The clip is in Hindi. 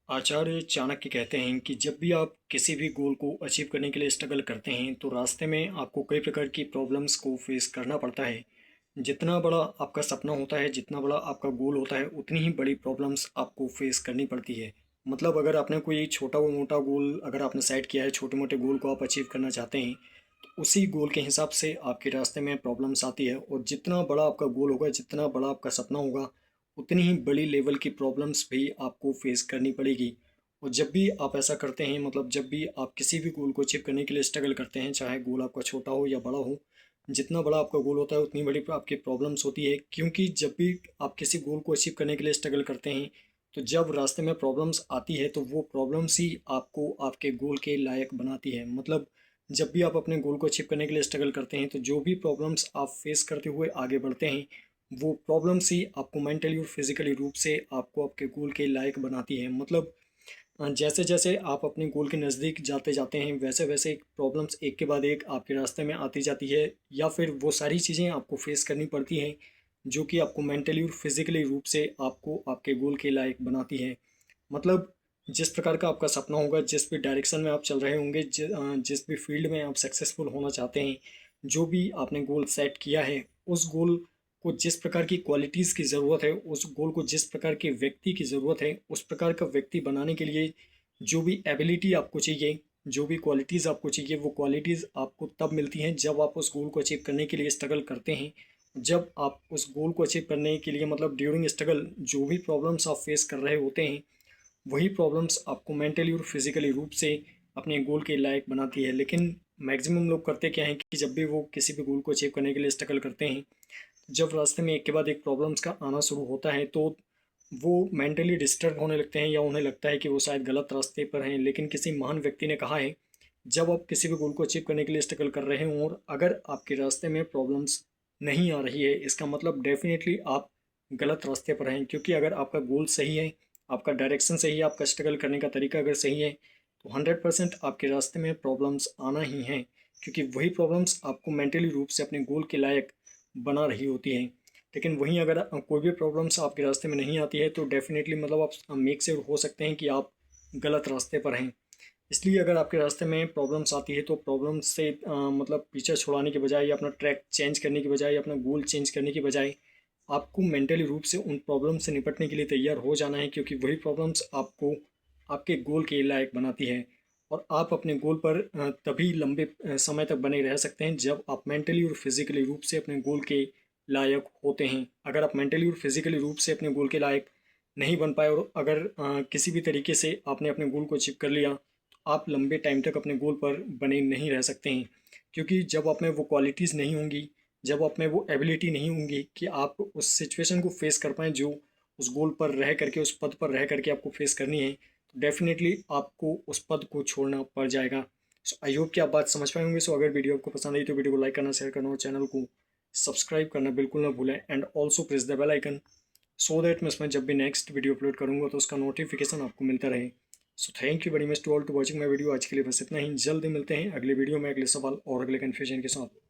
आचार्य चाणक्य कहते हैं कि जब भी आप किसी भी गोल को अचीव करने के लिए स्ट्रगल करते हैं तो रास्ते में आपको कई प्रकार की प्रॉब्लम्स को फेस करना पड़ता है। जितना बड़ा आपका सपना होता है, जितना बड़ा आपका गोल होता है, उतनी ही बड़ी प्रॉब्लम्स आपको फेस करनी पड़ती है। मतलब अगर आपने कोई छोटा व मोटा गोल अगर आपने सेट किया है, छोटे मोटे गोल को आप अचीव करना चाहते हैं, तो उसी गोल के हिसाब से आपके रास्ते में प्रॉब्लम्स आती है। और जितना बड़ा आपका गोल होगा, जितना बड़ा आपका सपना होगा, उतनी ही बड़ी लेवल की प्रॉब्लम्स भी आपको फेस करनी पड़ेगी। और जब भी आप ऐसा करते हैं, मतलब जब भी आप किसी भी गोल को अचीव करने के लिए स्ट्रगल करते हैं, चाहे गोल आपका छोटा हो या बड़ा हो, जितना बड़ा आपका गोल होता है उतनी बड़ी आपकी प्रॉब्लम्स होती है। क्योंकि जब भी आप किसी गोल को अचीव करने के लिए स्ट्रगल करते हैं, तो जब रास्ते में प्रॉब्लम्स आती है तो वो प्रॉब्लम्स ही आपको आपके गोल के लायक बनाती है। मतलब जब भी आप अपने गोल को अचीव करने के लिए स्ट्रगल करते हैं, तो जो भी प्रॉब्लम्स आप फेस करते हुए आगे बढ़ते हैं, वो प्रॉब्लम्स ही आपको मेंटली और फिजिकली रूप से आपको आपके गोल के लायक बनाती है। मतलब जैसे जैसे आप अपने गोल के नज़दीक जाते जाते हैं, वैसे वैसे प्रॉब्लम्स एक के बाद एक आपके रास्ते में आती जाती है, या फिर वो सारी चीज़ें आपको फेस करनी पड़ती हैं जो कि आपको मेंटली और फिजिकली रूप से आपको आपके गोल के लायक बनाती है। मतलब जिस प्रकार का आपका सपना होगा, जिस भी डायरेक्शन में आप चल रहे होंगे, जिस भी फील्ड में आप सक्सेसफुल होना चाहते हैं, जो भी आपने गोल सेट किया है, उस गोल को जिस प्रकार की क्वालिटीज़ की ज़रूरत है, उस गोल को जिस प्रकार के व्यक्ति की ज़रूरत है, उस प्रकार का व्यक्ति बनाने के लिए जो भी एबिलिटी आपको चाहिए, जो भी क्वालिटीज़ आपको चाहिए, वो क्वालिटीज़ आपको तब मिलती हैं जब आप उस गोल को अचीव करने के लिए स्ट्रगल करते हैं। जब आप उस गोल को अचीव करने के लिए, मतलब ड्यूरिंग स्ट्रगल, जो भी प्रॉब्लम्स आप फेस कर रहे होते हैं, वही प्रॉब्लम्स आपको मेंटली और फिजिकली रूप से अपने गोल के लायक बनाती है। लेकिन मैक्सिमम लोग करते क्या हैं कि जब भी वो किसी भी गोल को अचीव करने के लिए स्ट्रगल करते हैं, जब रास्ते में एक के बाद एक प्रॉब्लम्स का आना शुरू होता है, तो वो मेंटली डिस्टर्ब होने लगते हैं, या उन्हें लगता है कि वो शायद गलत रास्ते पर हैं। लेकिन किसी महान व्यक्ति ने कहा है, जब आप किसी भी गोल को अचीव करने के लिए स्ट्रगल कर रहे हों और अगर आपके रास्ते में प्रॉब्लम्स नहीं आ रही है, इसका मतलब डेफिनेटली आप गलत रास्ते पर हैं। क्योंकि अगर आपका गोल सही है, आपका डायरेक्शन सही है, आपका स्ट्रगल करने का तरीका अगर सही है, तो 100% आपके रास्ते में प्रॉब्लम्स आना ही हैं। क्योंकि वही प्रॉब्लम्स आपको मेंटली रूप से अपने गोल के लायक बना रही होती हैं। लेकिन वहीं अगर कोई भी प्रॉब्लम्स आपके रास्ते में नहीं आती है, तो डेफिनेटली मतलब आप मेक श्योर हो सकते हैं कि आप गलत रास्ते पर हैं। इसलिए अगर आपके रास्ते में प्रॉब्लम्स आती है, तो प्रॉब्लम से मतलब पीछा छुड़ाने के बजाय, या अपना ट्रैक चेंज करने के बजाय, या अपना गोल चेंज करने के बजाय, आपको मेंटली रूप से उन प्रॉब्लम से निपटने के लिए तैयार हो जाना है। क्योंकि वही प्रॉब्लम्स आपको आपके गोल के लायक बनाती है। और आप अपने गोल पर तभी लंबे समय तक बने रह सकते हैं जब आप मेंटली और फिजिकली रूप से अपने गोल के लायक होते हैं। अगर आप मेंटली और फिजिकली रूप से अपने गोल के लायक नहीं बन पाए, और अगर किसी भी तरीके से आपने अपने गोल को अचीव कर लिया, तो आप लंबे टाइम तक अपने गोल पर बने नहीं रह सकते हैं। क्योंकि जब आप में वो क्वालिटीज़ नहीं होंगी, जब आप में वो एबिलिटी नहीं होंगी कि आप उस सिचुएशन को फेस कर पाएँ जो उस गोल पर रह करके, उस पद पर रह करके आपको फेस करनी है, तो डेफिनेटली आपको उस पद को छोड़ना पड़ जाएगा। सो आई होप कि आप बात समझ पाए होंगे। सो अगर वीडियो आपको पसंद आई तो वीडियो को लाइक करना, शेयर करना और चैनल को सब्सक्राइब करना बिल्कुल ना भूलें। And also press the bell icon, so that मैं इसमें जब भी नेक्स्ट वीडियो अपलोड करूँगा तो उसका नोटिफिकेशन आपको मिलता रहे। So thank you very much to all to watching my video. आज के लिए बस इतना ही। जल्दी मिलते हैं अगले वीडियो में, अगले सवाल और अगले कन्फ्यूजन के साथ।